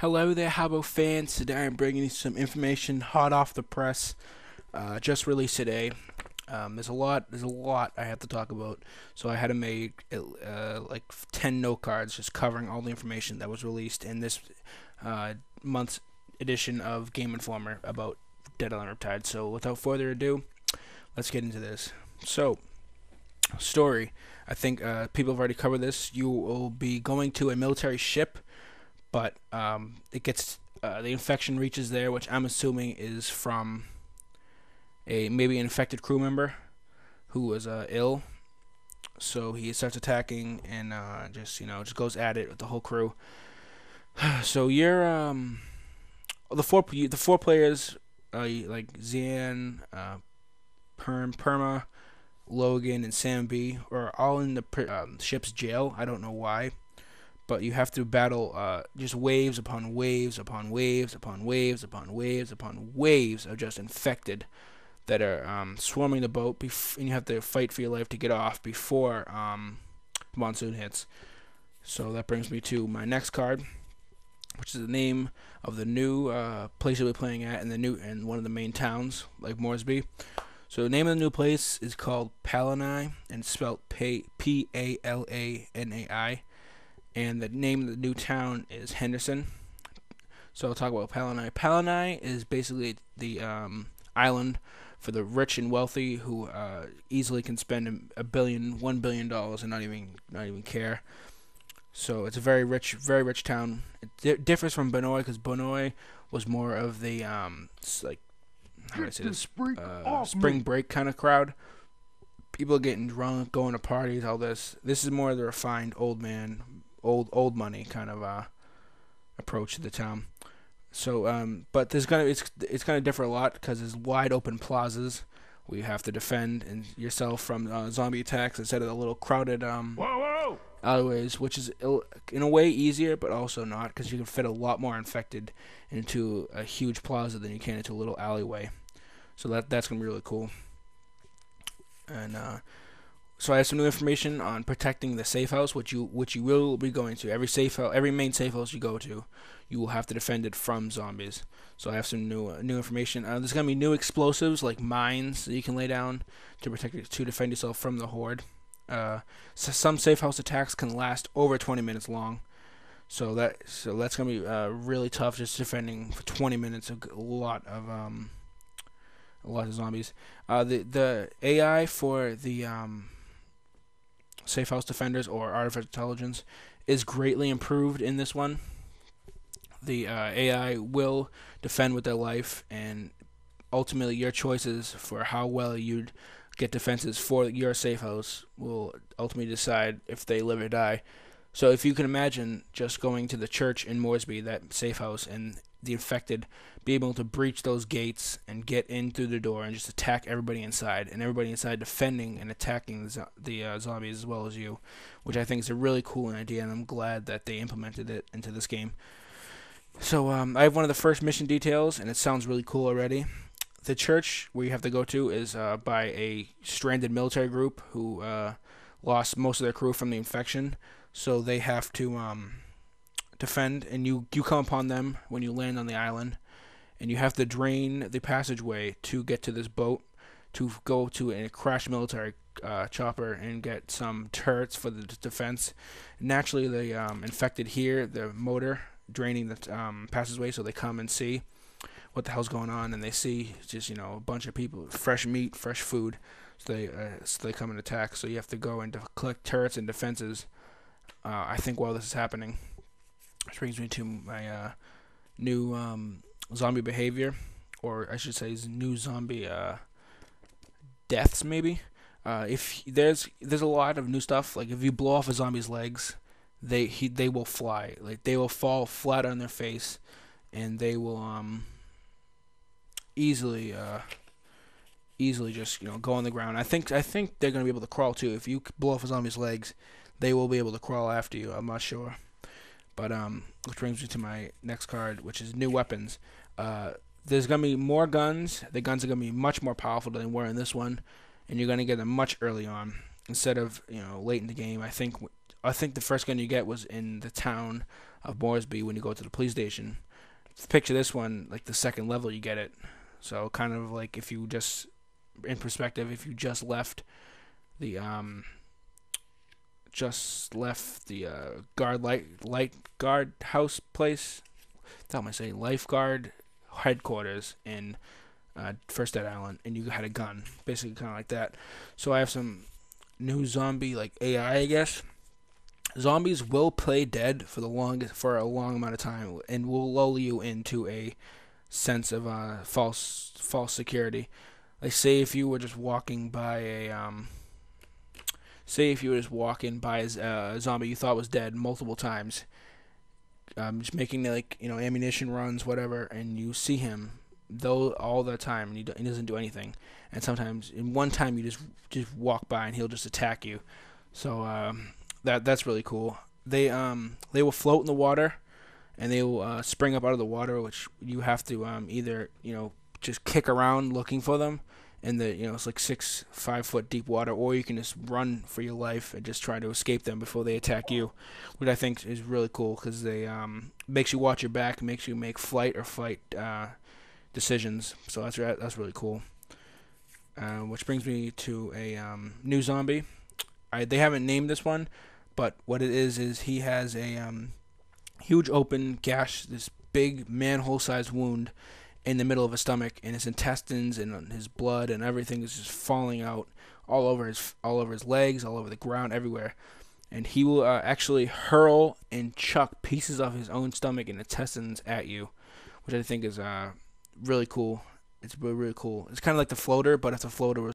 Hello there, Habbo fans. Today I'm bringing you some information hot off the press, just released today. There's a lot I have to talk about. So I had to make like 10 note cards just covering all the information that was released in this month's edition of Game Informer about Dead Island Riptide. So without further ado, let's get into this. So, story. I think people have already covered this. You will be going to a military ship, but it gets the infection reaches there, which I'm assuming is from maybe an infected crew member who was ill. So he starts attacking and just goes at it with the whole crew. So you're the four players like Zian, Perma, Logan, and Sam B are all in the ship's jail. I don't know why, but you have to battle just waves upon waves upon waves upon waves upon waves upon waves of just infected that are swarming the boat, and you have to fight for your life to get off before the monsoon hits. So that brings me to my next card, which is the name of the new place you'll be playing at in one of the main towns, like Moresby. So the name of the new place is called Palanai, and it's spelled P-A-L-A-N-A-I. And the name of the new town is Henderson. So I'll talk about Palanai. Palanai is basically the island for the rich and wealthy who easily can spend $1 billion and not even care. So it's a very rich town. It differs from Bonoi because Bonoi was more of the like, how do I say this, spring break kind of crowd. People getting drunk, going to parties, all this. This is more of the refined old old money kind of approach to the town. So but it's gonna differ a lot because there's wide open plazas where you have to defend yourself from zombie attacks instead of the little crowded alleyways, which is in a way easier, but also not, because you can fit a lot more infected into a huge plaza than you can into a little alleyway. So that's gonna be really cool. And so I have some new information on protecting the safe house, which you will be going to. Every main safe house you go to, you will have to defend it from zombies. So I have some new information. There's gonna be new explosives like mines that you can lay down to defend yourself from the horde. So some safe house attacks can last over 20 minutes long. So that's gonna be really tough, just defending for 20 minutes a lot of zombies. The AI for the safe house defenders or artificial intelligence is greatly improved in this one. The AI will defend with their life, and ultimately your choices for how well you'd get defenses for your safe house will ultimately decide if they live or die. So if you can imagine just going to the church in Moresby, that safe house, and the infected be able to breach those gates and get in through the door and just attack everybody inside, and everybody inside defending and attacking the zombies as well as you, which I think is a really cool idea, and I'm glad that they implemented it into this game. So I have one of the first mission details, and it sounds really cool already. The church where you have to go to is by a stranded military group who lost most of their crew from the infection, so they have to defend, and you come upon them when you land on the island, and you have to drain the passageway to get to this boat to go to a crashed military chopper and get some turrets for the defense. Naturally, the infected hear the motor draining the passageway, so they come and see what the hell's going on, and they see just a bunch of people, fresh meat, fresh food, so they come and attack. So you have to go and collect turrets and defenses, I think, while this is happening. Which brings me to my new zombie behavior, or I should say new zombie deaths maybe. If there's a lot of new stuff, like if you blow off a zombie's legs, they will fly, like they will fall flat on their face, and they will easily just go on the ground. I think they're gonna be able to crawl too. If you blow off a zombie's legs, they will be able to crawl after you. I'm not sure. But which brings me to my next card, which is new weapons. There's gonna be more guns. The guns are gonna be much more powerful than they were in this one, and you're gonna get them much early on. instead of late in the game. I think the first gun you get was in the town of Moresby when you go to the police station. Picture this one, like the second level you get it. So kind of like if you just, in perspective, if you the just left the guard light guard house place. What am I saying? Lifeguard headquarters in First Dead Island, and you had a gun, basically kind of like that. So I have some new zombie like AI, I guess. Zombies will play dead for a long amount of time, and will lull you into a sense of false security. Like say if you were just walking by a zombie you thought was dead multiple times, just making like ammunition runs, whatever, and you see him though all the time, and he doesn't do anything. And sometimes in one time you just walk by and he'll just attack you. So that's really cool. They will float in the water, and they will spring up out of the water, which you have to either just kick around looking for them in the it's like 5 foot deep water, or you can just run for your life and just try to escape them before they attack you, which I think is really cool because they makes you watch your back, makes you make flight or fight decisions. So that's really cool. Which brings me to a new zombie. They haven't named this one, but what it is he has a huge open gash, this big manhole-sized wound in the middle of his stomach, and his intestines and his blood and everything is just falling out all over his legs, all over the ground, everywhere. And he will actually hurl and chuck pieces of his own stomach and intestines at you, which I think is really cool. It's really, really cool. It's kind of like the floater, but if the floater was